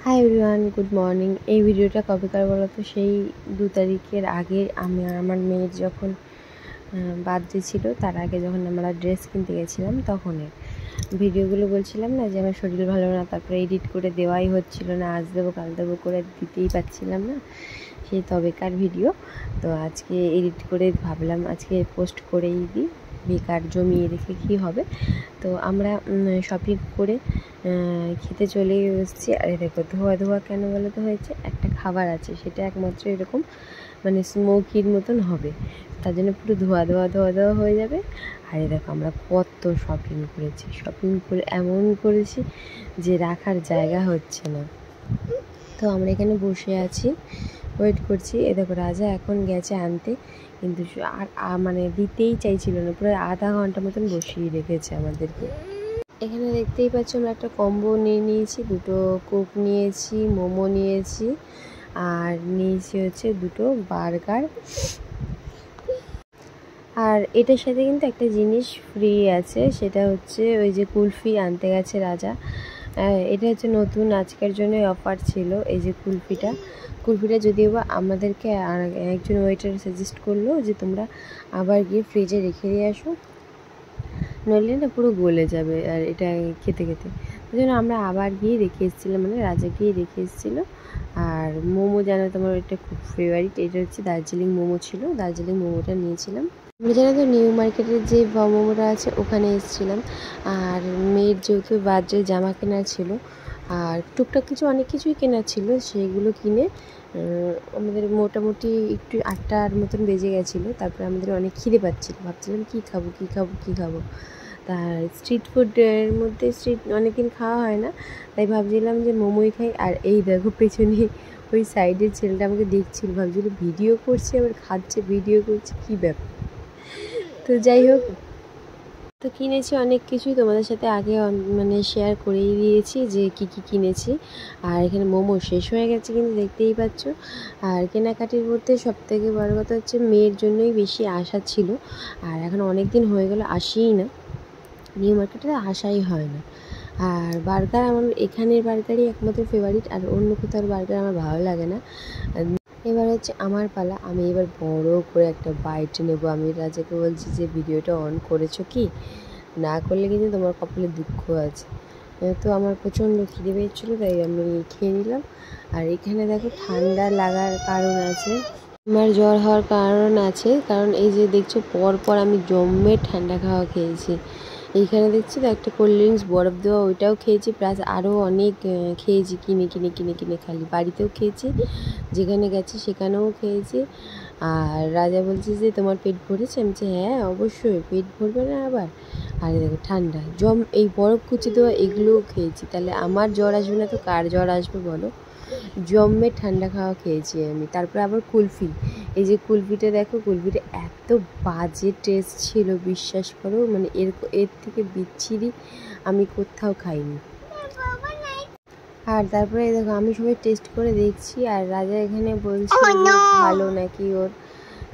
Hi everyone, good morning. এই ভিডিওটা কবেকার বলো তো? সেই 2 তারিখের আগে আমি আর আমার মেয়ের যখন বার্থডে ছিল তার আগে যখন আমরা ড্রেস কিনতে গেছিলাম তখনের ভিডিওগুলো বলছিলাম না যে আমার শরীর ভালো না, তারপরে এডিট করে দেওয়াই হচ্ছিল না, আজ দেবো কাল দেবো করে দিতেই পারছিলাম না, সেই তবেকার ভিডিও। তো আজকে এডিট করে ভাবলাম আজকে পোস্ট করেই দিই, বেকার জমিয়ে রেখে কী হবে। তো আমরা শপিং করে খেতে চলে এসেছি। আর দেখো ধোয়া ধোয়া কেন বলো তো হয়েছে, একটা খাবার আছে সেটা একমাত্র এরকম মানে স্মোকির মতন হবে, তার জন্য পুরো ধোয়া ধোয়া ধোয়া ধোয়া হয়ে যাবে। আর দেখো আমরা কত শপিং করেছি, শপিং করে এমন করেছি যে রাখার জায়গা হচ্ছে না। তো আমরা এখানে বসে আছি, ওয়েট করছি। এ দেখো রাজা এখন গেছে আনতে, কিন্তু আর মানে দিতেই চাইছিল না, পুরো আধা ঘন্টা মতন বসিয়ে রেখেছে আমাদেরকে। এখানে দেখতেই পাচ্ছ আমরা একটা কম্বো নিয়ে নিয়েছি, দুটো কোক নিয়েছি, মোমো নিয়েছি, আর নিয়েছি হচ্ছে দুটো বার্গার। আর এটার সাথে কিন্তু একটা জিনিস ফ্রি আছে, সেটা হচ্ছে ওই যে কুলফি আনতে গেছে রাজা। এটা হচ্ছে নতুন আজকের জন্য অফার ছিল, এই যে কুলফিটা যদিও বা আমাদেরকে আর একজন ওয়েটার সাজেস্ট করলো যে তোমরা আবার গিয়ে ফ্রিজে রেখে দিয়ে আসো, নইলে না পুরো গলে যাবে আর এটা খেতে খেতে। ওই জন্য আমরা আবার গিয়ে রেখে এসেছিলাম, মানে রাজা গিয়ে রেখে এসেছিলো। আর মোমো জানো তোমার এটা খুব ফেভারিট, এটা হচ্ছে দার্জিলিং মোমো ছিল, দার্জিলিং মোমোটা নিয়েছিলাম। আমরা জানো তো নিউ মার্কেটের যে মোমোটা আছে ওখানে এসেছিলাম। আর মেয়ের যেহেতু বার্থডে জামা কেনার ছিল আর টুকটাক কিছু অনেক কিছুই কেনার ছিল, সেইগুলো কিনে আমাদের মোটামুটি একটু 8টার মতন বেজে গেছিলো। তারপরে আমাদের অনেক খিদে পাচ্ছিল, ভাবছিলাম কী খাবো। তার স্ট্রিট ফুডের মধ্যে অনেকদিন খাওয়া হয় না, তাই ভাবছিলাম যে মোমোই খাই। আর এই দেখো পেছনে ওই সাইডের ছেলেটা আমাকে দেখছিল, ভাবছিল ভিডিও করছে আবার খাচ্ছে, ভিডিও করছে, কী ব্যাপার। তো যাই হোক, তো কিনেছি অনেক কিছুই, তোমাদের সাথে আগে মানে শেয়ার করেই দিয়েছি যে কী কিনেছি। আর এখানে মোমো শেষ হয়ে গেছে কিন্তু দেখতেই পাচ্ছ। আর কেনাকাটির মধ্যে সবথেকে বড় কথা হচ্ছে মেয়ের জন্যই বেশি আশা ছিল, আর এখন অনেক দিন হয়ে গেল আসিই না, নিউ মার্কেটে আসাই হয় না। আর বার্গার আমার এখানের বার্গারই একমাত্র ফেভারিট, আর অন্য কোথাও বার্গার আমার ভালো লাগে না। এবার হচ্ছে আমার পালা, আমি এবার বড় করে একটা বাইট নেব। আমি রাজাকে বলছি যে ভিডিওটা অন করেছো কি, না করলে কিন্তু তোমার কপালে দুঃখ আছে। তো আমার প্রচণ্ড খিদে পেয়েছিলো তাই আমি খেয়ে নিলাম। আর এখানে দেখো ঠান্ডা লাগার কারণ আছে, আমার জ্বর হওয়ার কারণ আছে, কারণ এই যে দেখছো পর আমি জম্মে ঠান্ডা খাওয়া খেয়েছি। এইখানে দেখছি তো একটা কোল্ড ড্রিঙ্কস বরফ দেওয়া, ওইটাও খেয়েছি, প্লাস আরও অনেক খেয়েছি কিনে খালি, বাড়িতেও খেয়েছি, যেখানে গেছি সেখানেও খেয়েছি। আর রাজা বলছে যে তোমার পেট ভরেছে, আমি বলছি হ্যাঁ অবশ্যই, পেট ভরবে না আবার। আর দেখো ঠান্ডা এই বরফ কুচি দেওয়া এগুলোও খেয়েছি, তাহলে আমার জ্বর আসবে না তো কার জ্বর আসবে বলো। জম্মে ঠান্ডা খাওয়া খেয়েছি আমি। তারপরে আবার কুলফি, এই যে কুলফিটা দেখো, কুলফিটা এত বাজে টেস্ট ছিল বিশ্বাস করো, মানে এর থেকে বিচ্ছিরি আমি কোথাও খাইনি। আর তারপরে দেখো আমি সবাই টেস্ট করে দেখছি, আর রাজা এখানে বলছে ভালো নাকি ওর।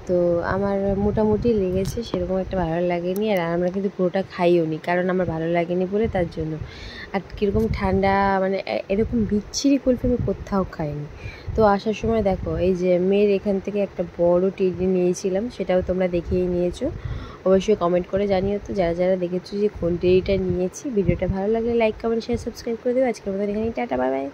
তো আমার মোটামুটি লেগেছে, সেরকম একটা ভালো লাগেনি। আর আমরা কিন্তু পুরোটা খাইও নি, কারণ আমার ভালো লাগেনি বলে, তার জন্য। আর কীরকম ঠান্ডা, মানে এরকম বিচ্ছিরি কুলফি আমি কোথাও খাইনি। তো আসার সময় দেখো এই যে মেয়ের এখান থেকে একটা বড় টেডি নিয়েছিলাম, সেটাও তোমরা দেখেই নিয়েছো। অবশ্যই কমেন্ট করে জানিও তো যারা দেখেছো যে কোন টেডিটা নিয়েছি। ভিডিওটা ভালো লাগলে লাইক কমেন্ট শেয়ার সাবস্ক্রাইব করে দেবে। আজকের মতো এখানেই টাটা, বাই বাই।